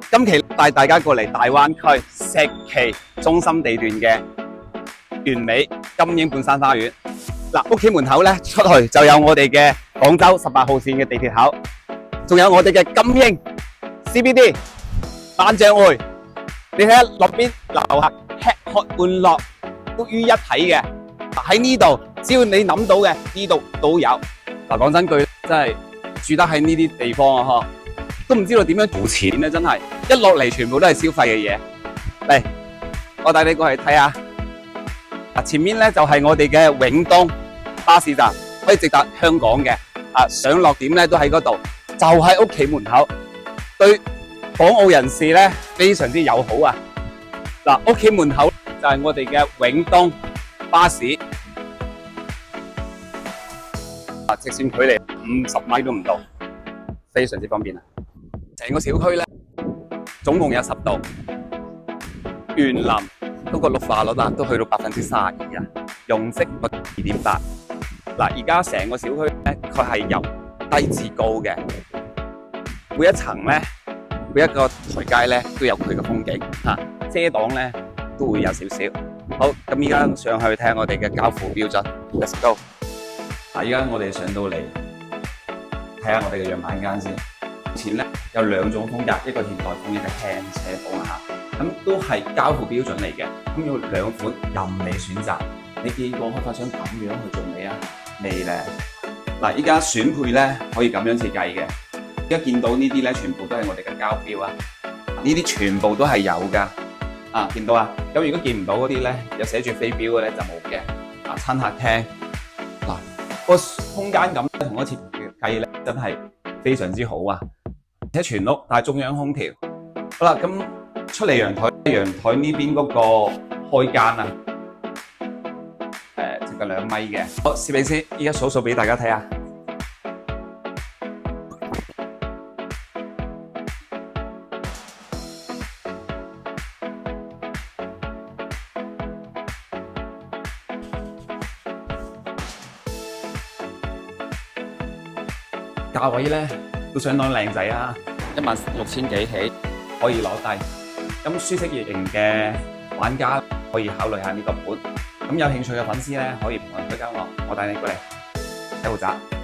今期帶大家過嚟大灣區石岐中心地段嘅完美金鷹半山花園。嗱，屋企門口咧出去就有我哋嘅廣州18號線嘅地鐵口，仲有我哋嘅金鷹 CBD 萬象匯。你睇下落邊樓下吃喝玩樂都於一體嘅。喺呢度，只要你諗到嘅呢度都有。嗱，講真句，真係住得喺呢啲地方啊，都唔知道點樣做錢咧，真係一落嚟全部都係消費嘅嘢。嚟，我帶你過去睇下。嗱，前面咧就係我哋嘅永東巴士站，可以直達香港嘅。上落點咧都喺嗰度，就喺屋企門口，對港澳人士咧非常之友好啊！嗱，屋企門口就係我哋嘅永東巴士，直線距離50米都唔到，非常之方便啊！成個小區咧總共有10棟，園林嗰個綠化率都去到32%啊，容積率2.8。嗱，而家成個小區咧，佢係由低至高嘅，每一層咧，每一個台階咧都有佢嘅風景遮擋咧都會有少少。好，咁依家上去睇下我哋嘅交付標準 ，Let's go。嗱，依家我哋上到嚟睇下我哋嘅樣板間先。前咧有2種風格，一個現代風，一個輕奢風啊，咁都係交付標準嚟嘅。咁有2款任你選擇。你見過開發商咁樣去做未啊？未咧。嗱，依家選配咧可以咁樣設計嘅。而家見到呢啲咧，全部都係我哋嘅交標啊。呢啲全部都係有噶。見到啊？咁如果見唔到嗰啲咧，有寫住非標嘅咧就冇嘅。親客廳嗱，個空間感同個設計咧真係非常之好啊！而且全屋帶中央空調。好啦，咁出嚟陽台呢邊嗰個開間啊，直徑2米嘅。好，攝影師依家數俾大家睇下。價位咧都相當靚仔啊，16000幾起可以攞低。咁舒適型嘅玩家可以考慮下呢個盤。咁有興趣嘅粉絲咧可以評論區交我，我帶你過嚟睇豪宅。